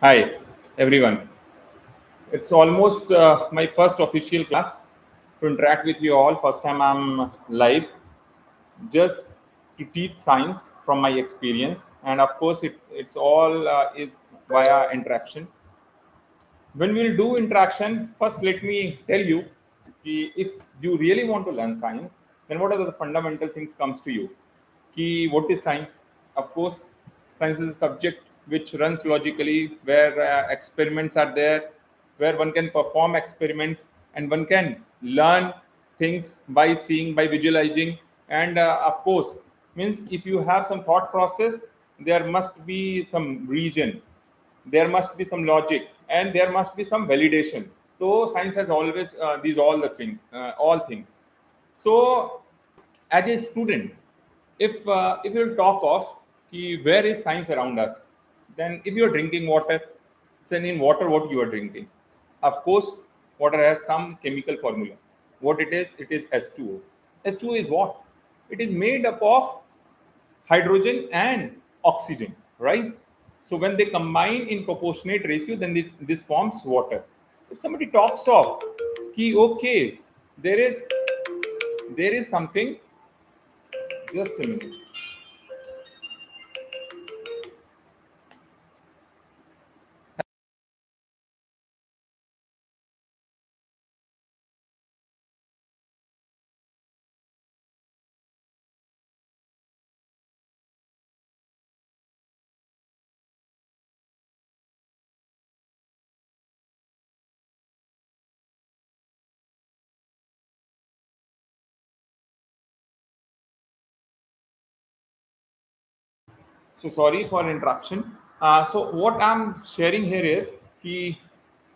Hi, everyone. It's almost my first official class to interact with you all. First time I'm live, just to teach science from my experience, and of course, it's all is via interaction. When we'll do interaction, first let me tell you, if you really want to learn science, then what are the fundamental things comes to you? What is science? Of course, science is a subject which runs logically, where experiments are there, where one can perform experiments and one can learn things by seeing, by visualizing, and of course, means if you have some thought process, there must be some region, there must be some logic, and there must be some validation. So science has always these all things. So as a student, if you talk of where is science around us, then if you are drinking water, then in water what you are drinking, of course water has some chemical formula. What it is H2O. H2O is what? It is made up of hydrogen and oxygen, right? So when they combine in proportionate ratio, then this forms water. If somebody talks of okay, there is something, just a minute. So sorry for interruption. So what I'm sharing here is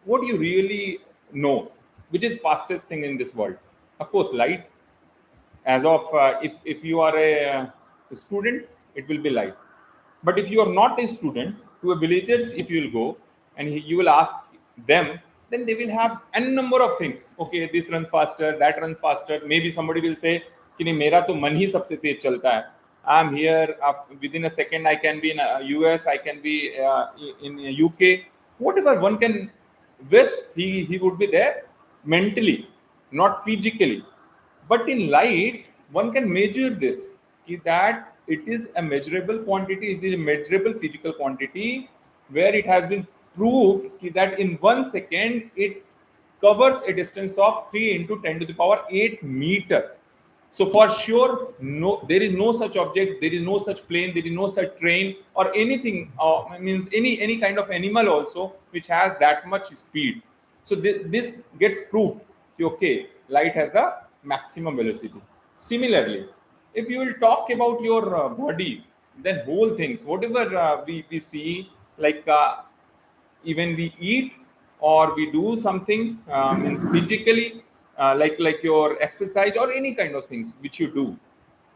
what you really know, which is fastest thing in this world. Of course, light. As of if you are a student, it will be light. But if you are not a student, to a villagers, if you will go and you will ask them, then they will have n number of things. Okay, this runs faster, that runs faster. Maybe somebody will say कि नहीं मेरा तो मन ही सबसे तेज चलता है. I'm here within a second. I can be in US. I can be in UK. Whatever one can wish, he would be there mentally, not physically. But in light, one can measure this, that it is a measurable quantity, it is a measurable physical quantity, where it has been proved that in 1 second it covers a distance of 3 into 10 to the power 8 meter. So for sure, no, there is no such object, there is no such plane, there is no such train or anything. Means any kind of animal also which has that much speed. So this gets proved. Okay, light has the maximum velocity. Similarly, if you will talk about your body, then whole things, whatever we see, like even we eat or we do something means physically, like your exercise or any kind of things which you do,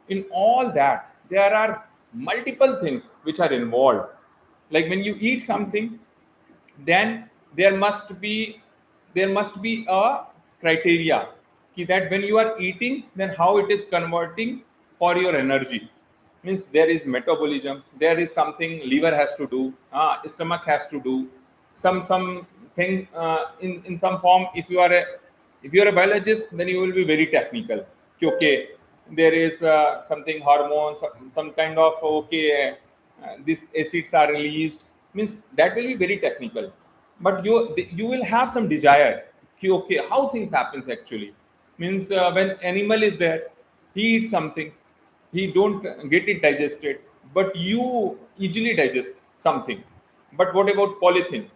in all that there are multiple things which are involved. Like when you eat something, then there must be a criteria that when you are eating, then how it is converting for your energy. Means there is metabolism, there is something liver has to do, stomach has to do some thing in some form. If you are a biologist, then you will be very technical. Okay, there is something hormone, some kind of these acids are released. Means that will be very technical. But you will have some desire. Okay, how things happens actually. Means when animal is there, he eats something, he don't get it digested, but you easily digest something. But what about polythene?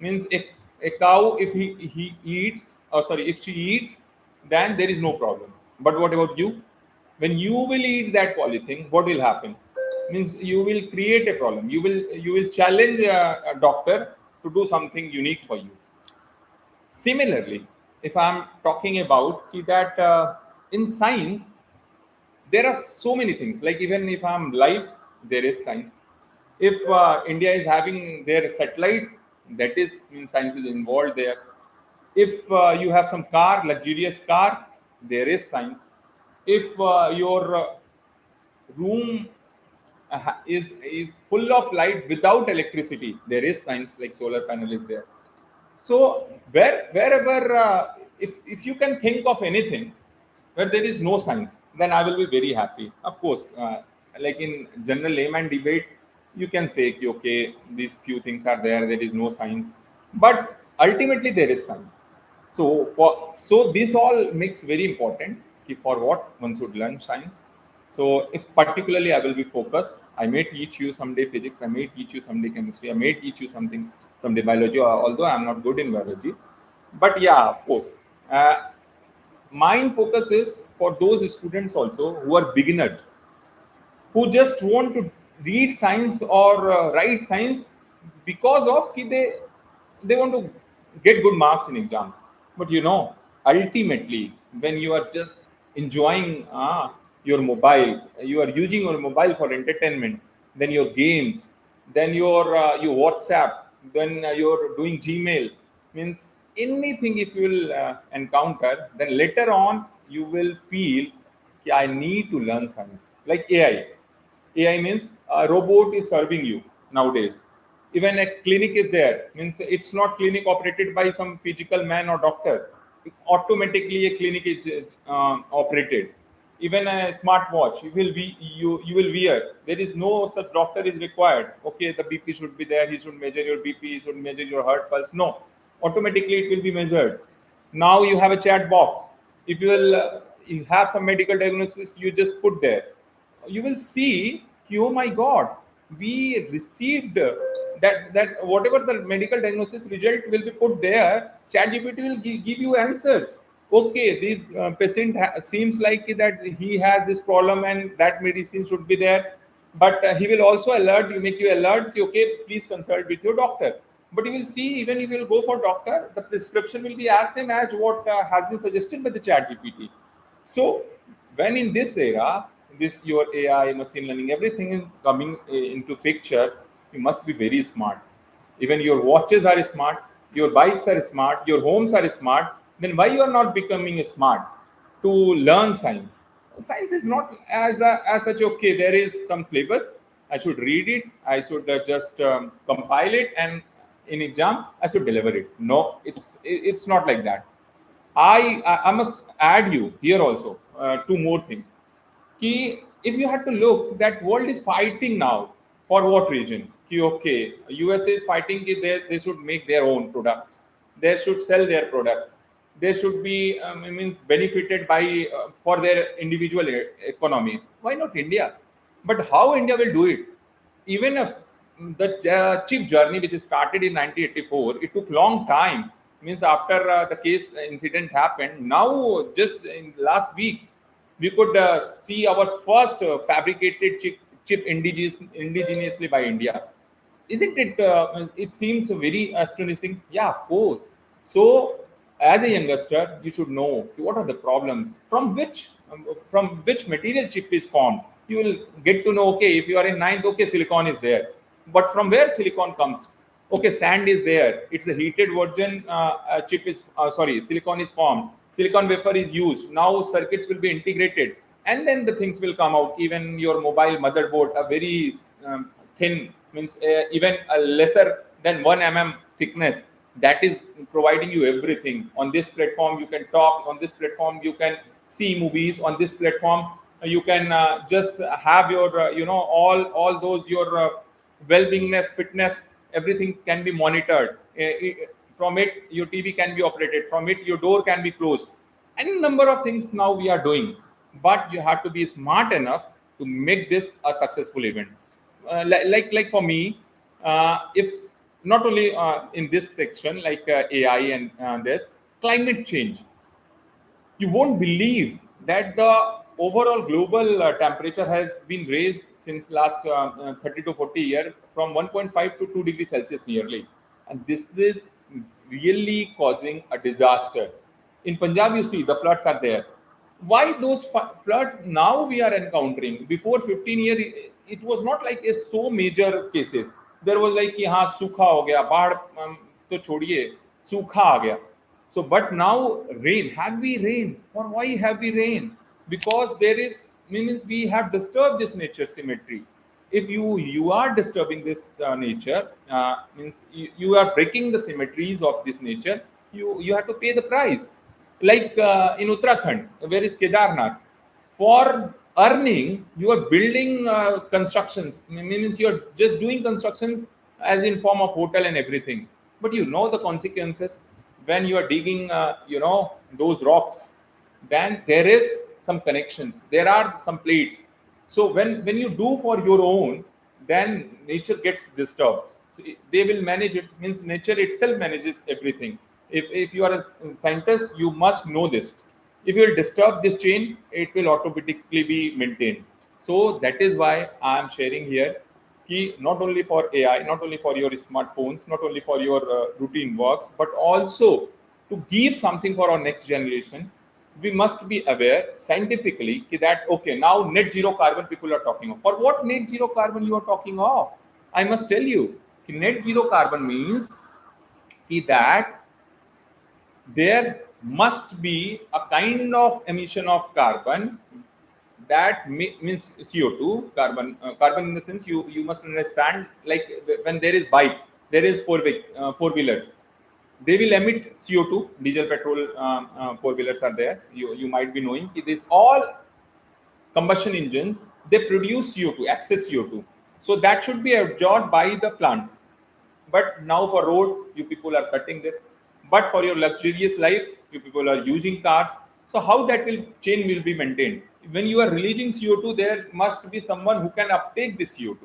Means a cow, if he eats, or sorry, if she eats, then there is no problem. But what about you? When you will eat that polythene, what will happen? Means you will create a problem. You will challenge a doctor to do something unique for you. Similarly, if I'm talking about that in science, there are so many things. Like even if I'm live, there is science. If India is having their satellites, that is means science is involved there. If you have some car, luxurious car, there is science. If your room is full of light without electricity. There is science, like solar panel is there. So wherever if you can think of anything where there is no science, then I will be very happy. Of course, like in general layman debate, you can say ki, okay, these few things are there, there is no science, but ultimately there is science. So this all makes very important ki for what one should learn science. So if particularly I will be focused, I may teach you someday physics, I may teach you someday chemistry, I may teach you something someday biology, although I'm not good in biology. But yeah, of course, mine focus is for those students also who are beginners, who just want to read science or write science because of ki they want to get good marks in exam. But ultimately, when you are just enjoying your mobile, you are using your mobile for entertainment, then your games, then your WhatsApp, then you're doing Gmail, means anything if you will encounter, then later on you will feel कि I need to learn science. Like AI. AI means a robot is serving you nowadays. Even a clinic is there. Means it's not clinic operated by some physical man or doctor. Automatically a clinic is operated. Even a smartwatch you will wear. There is no such doctor is required. Okay, the BP should be there. He should measure your BP. He should measure your heart pulse. No, automatically it will be measured. Now you have a chat box. If you will you have some medical diagnosis, you just put there, you will see, oh my god, we received that whatever the medical diagnosis result will be put there, ChatGPT will give you answers. Okay, this patient seems like that he has this problem and that medicine should be there, but he will also alert you, make you alert, okay, please consult with your doctor. But you will see, even if you will go for doctor, the prescription will be as same as what has been suggested by the ChatGPT. So when in this era, this your AI, machine learning, everything is coming into picture, you must be very smart. Even your watches are smart, your bikes are smart, your homes are smart. Then why you are not becoming smart to learn science? Science is not as such. Okay, there is some syllabus. I should read it. I should just compile it, and in exam I should deliver it. No, it's not like that. I must add you here also two more things. Ki if you had to look, that world is fighting now for what region? Ki okay, USA is fighting ki they should make their own products. They should sell their products. They should be means benefited by for their individual economy. Why not India? But how India will do it? Even if the chip journey which started in 1984, it took long time. Means after the case incident happened, now just in last week we could see our first fabricated chip indigenously by India. Isn't it? It seems very astonishing. Yeah, of course. So, as a youngster, you should know what are the problems, from which material chip is formed. You will get to know. Okay, if you are in ninth, okay, silicon is there, but from where silicon comes? Okay, sand is there. It's a heated version. Chip is sorry, silicon is formed. Silicon wafer is used. Now circuits will be integrated, and then the things will come out. Even your mobile motherboard, a very thin, means even a lesser than 1 mm thickness, that is providing you everything. On this platform you can talk, on this platform you can see movies, on this platform you can just have your all those your well-beingness, fitness, everything can be monitored. From it your TV can be operated, from it your door can be closed. Any number of things now we are doing, but you have to be smart enough to make this a successful event. Like for me, if not only in this section, like AI and this climate change, you won't believe that the overall global temperature has been raised since last 30 to 40 years from 1.5 to 2 degrees Celsius nearly, and this is really causing a disaster. In Punjab, you see the floods are there. Why those floods now we are encountering? Before 15 years, it was not like a so major cases. There was like कि हाँ सूखा हो गया, बाढ़ तो छोड़िए, सूखा आ गया. So, but now rain. Have we rain? Or why have we rain? Because there is means we have disturbed this nature symmetry. if you are disturbing this nature, means you are breaking the symmetries of this nature, you have to pay the price. Like in Uttarakhand, where is Kedarnath? For earning, you are building constructions. Means you are just doing constructions as in form of hotel and everything. But you know the consequences when you are digging, those rocks. Then there is some connections. There are some plates. So when you do for your own, then nature gets disturbed. So they will manage it. Means nature itself manages everything. If you are a scientist, you must know this. If you will disturb this chain, it will automatically be maintained. So that is why I am sharing here key, not only for AI, not only for your smartphones, not only for your routine works, but also to give something for our next generation. We must be aware scientifically that okay, now net zero carbon people are talking of. For what net zero carbon you are talking of? I must tell you, net zero carbon means that there must be a kind of emission of carbon that means CO2 carbon, carbon in the sense you must understand, like when there is bike, there is four wheelers, they will emit CO2. Diesel, petrol, four wheelers are there. You might be knowing it is all combustion engines. They produce CO2, excess CO2. So that should be absorbed by the plants. But now for road, you people are cutting this. But for your luxurious life, you people are using cars. So how that will chain will be maintained? When you are releasing CO2, there must be someone who can uptake this CO2.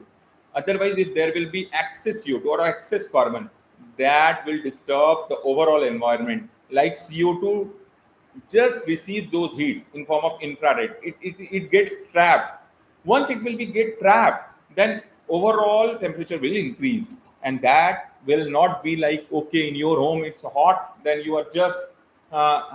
Otherwise, if there will be excess CO2 or excess carbon, that will disturb the overall environment. Like CO2 just receive those heats in form of infrared. It gets trapped. Once it will be get trapped, then overall temperature will increase, and that will not be like okay in your home it's hot, then you are just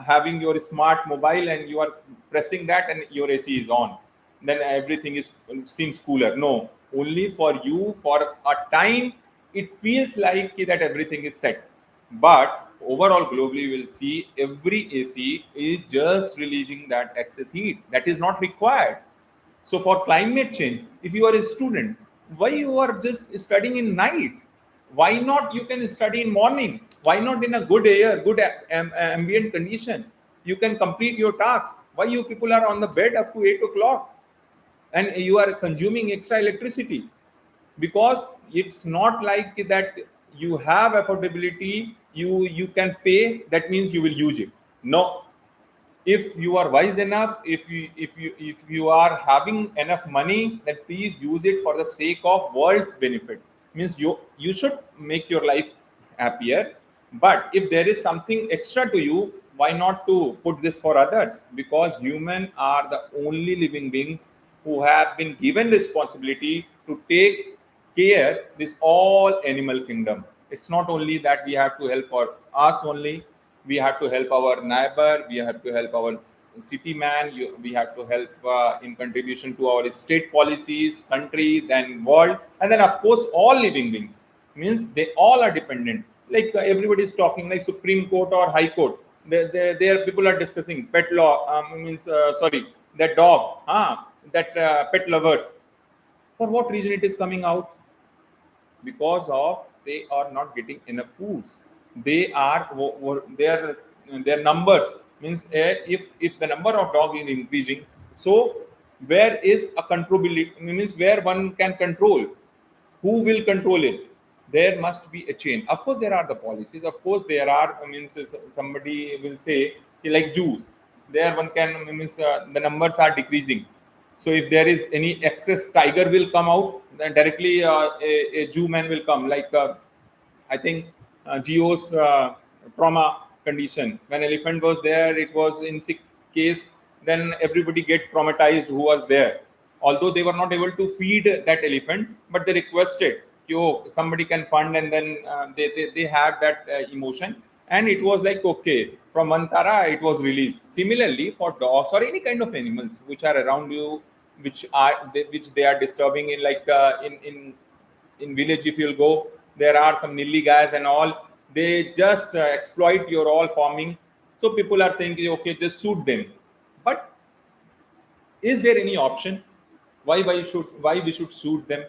having your smart mobile and you are pressing that and your AC is on, then everything is seems cooler. No, only for you for a time it feels like that everything is set, but overall globally we'll see every AC is just releasing that excess heat that is not required. So for climate change, if you are a student, why you are just studying in night? Why not you can study in morning? Why not in a good air, good ambient condition? You can complete your tasks. Why you people are on the bed up to 8 o'clock and you are consuming extra electricity? Because it's not like that you have affordability, you can pay, that means you will use it. No, if you are wise enough, if you are having enough money, then please use it for the sake of world's benefit. Means you should make your life happier, but if there is something extra to you, why not to put this for others? Because human are the only living beings who have been given responsibility to take care this all animal kingdom. It's not only that we have to help for us only, we have to help our neighbor, we have to help our city man, we have to help in contribution to our state policies, country, then world, and then of course all living beings. Means they all are dependent. Like everybody is talking like Supreme Court or High Court. There people are discussing pet law. Means sorry, that dog, that pet lovers. For what reason it is coming out? Because of they are not getting enough foods. They are their numbers. Means if the number of dog is increasing, so where is a controllability? Means where one can control, who will control it? There must be a change. Of course there are the policies, of course there are, means somebody will say like Jews, there one can, means the numbers are decreasing. So if there is any excess tiger will come out, then directly a Jew man will come. Like I think Geo's trauma condition. When elephant was there, it was in sick case. Then everybody get traumatized who was there. Although they were not able to feed that elephant, but they requested, "Yo, somebody can fund," and then they had that emotion. And it was like okay, from Mantara it was released. Similarly, for dogs or any kind of animals which are around you, which they are disturbing in, like in village if you'll go, there are some nilly guys and all, they just exploit your all farming. So people are saying okay, just shoot them. But is there any option? Why we should shoot them?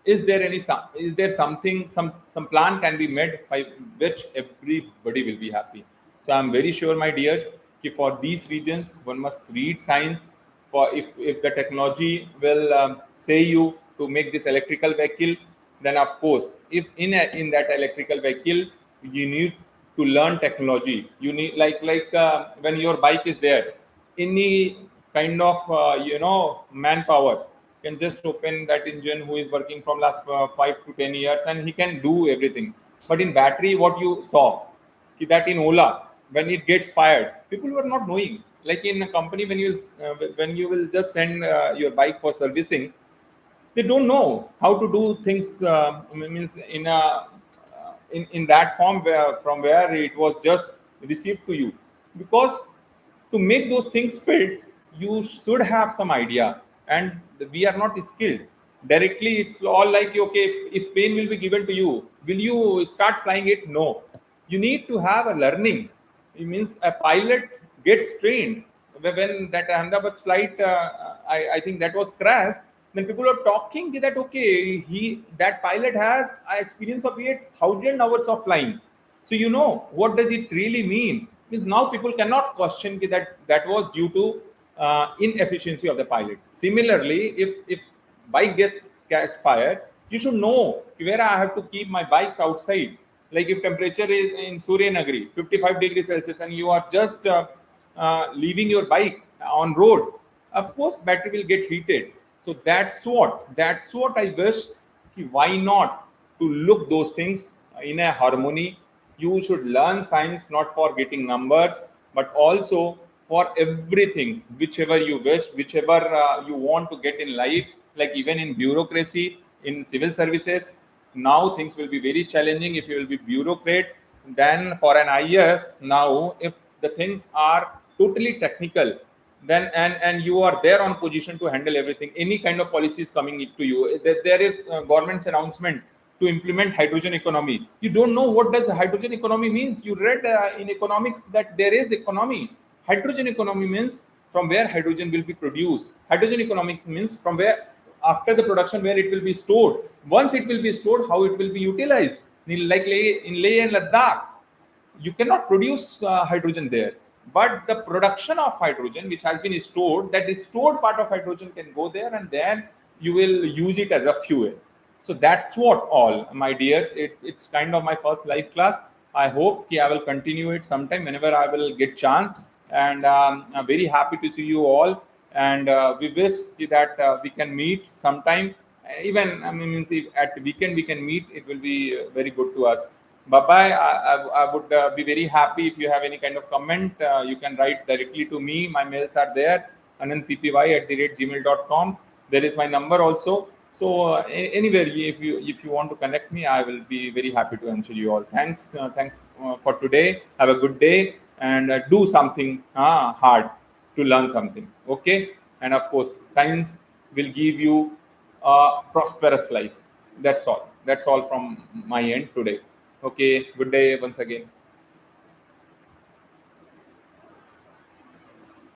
is there something, some plan can be made by which everybody will be happy. So I'm very sure, my dears, if for these regions one must read science. For if the technology will say you to make this electrical vehicle, then of course, if in that electrical vehicle you need to learn technology, you need when your bike is there, any kind of manpower can just open that engine who is working from last 5 to 10 years, and he can do everything. But in battery, what you saw, that in Ola, when it gets fired, people were not knowing. Like in a company, when you will just send your bike for servicing, they don't know how to do things, means in that form where, from where it was just received to you. Because to make those things fit, you should have some idea, and we are not skilled. Directly, it's all like, okay, if plane will be given to you, will you start flying it? No, you need to have a learning. It means a pilot gets trained. When that Ahmedabad flight, I think that was crashed, then people are talking that, okay, that pilot has an experience of 8,000 hours of flying. So what does it really mean? Means now people cannot question that was due to inefficiency of the pilot. Similarly, if bike gets fired, you should know where I have to keep my bikes outside. Like if temperature is in Surya Nagari 55 degrees Celsius, and you are just leaving your bike on road, of course battery will get heated. So that's what I wish. Why not to look those things in a harmony? You should learn science not for getting numbers, but also for everything, whichever you wish, whichever you want to get in life. Like even in bureaucracy, in civil services, now things will be very challenging if you will be bureaucrat. Then for an IAS, now if the things are totally technical, then and you are there on position to handle everything, any kind of policies coming to you. There is government's announcement to implement hydrogen economy. You don't know what does hydrogen economy means. You read in economics that there is economy. Hydrogen economy means from where hydrogen will be produced. Hydrogen economy means from where, after the production, where it will be stored. Once it will be stored, how it will be utilized. Like in Leh and Ladakh, you cannot produce hydrogen there, but the production of hydrogen which has been stored, that is stored part of hydrogen can go there, and then you will use it as a fuel. So that's what all, my dears, it's kind of my first live class. I hope I will continue it sometime whenever I will get chance. And I'm very happy to see you all, and we wish that we can meet sometime. Even I mean, means if at the weekend we can meet, it will be very good to us. Bye bye. I would be very happy if you have any kind of comment. You can write directly to me. My mails are there, anantppy@gmail.com. There is my number also. So anywhere, if you want to connect me, I will be very happy to answer you all. Thanks for today. Have a good day, and do something hard to learn something. Okay, and of course, science will give you a prosperous life. That's all from my end today. Okay, good day once again.